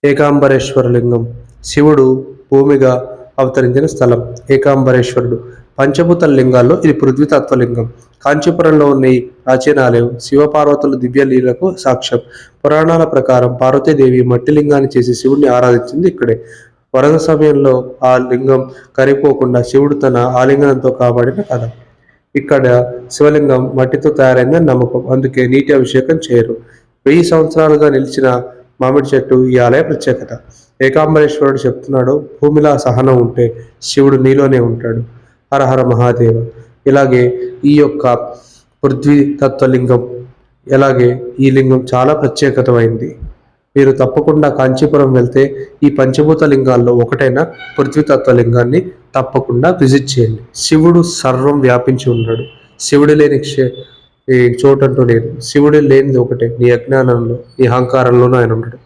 ఏకాంబరేశ్వర లింగం శివుడు భూమిగా అవతరించిన స్థలం. ఏకాంబరేశ్వరుడు పంచభూత లింగాల్లో ఇది పృథ్వీతత్వలింగం. కాంచీపురంలో ఉన్న ఈ ప్రాచీన ఆలయం శివపార్వతుల దివ్యలీలకు సాక్ష్యం. పురాణాల ప్రకారం పార్వతీదేవి మట్టి లింగాన్ని చేసి శివుడిని ఆరాధించింది ఇక్కడే. వరద సమయంలో ఆ లింగం కరిగిపోకుండా శివుడు తన ఆలింగనంతో కాపాడిన కథ. ఇక్కడ శివలింగం మట్టితో తయారైందని నమ్మకం, అందుకే నీటి అభిషేకం చేయరు. 1000 సంవత్సరాలుగా నిలిచిన మామిడి చెట్టు ఈ ఆలయ ప్రత్యేకత. ఏకాంబరేశ్వరుడు చెప్తున్నాడు, భూమిలా సహనం ఉంటే శివుడు నీలోనే ఉంటాడు. హరహర మహాదేవ. ఇలాగే ఈ యొక్క పృథ్వీ తత్వలింగం, అలాగే ఈ లింగం చాలా ప్రత్యేకతమైంది. మీరు తప్పకుండా కాంచీపురం వెళ్తే ఈ పంచభూత లింగాల్లో ఒకటైన పృథ్వీతత్వలింగాన్ని తప్పకుండా విజిట్ చేయండి. శివుడు సర్వం వ్యాపించి ఉన్నాడు. శివుడు లేని ఈ చోటంటూ లేదు. శివుడు లేనిది ఒకటే, నీ అజ్ఞానంలో నీ అహంకారంలోనూ ఆయన ఉన్నాడు.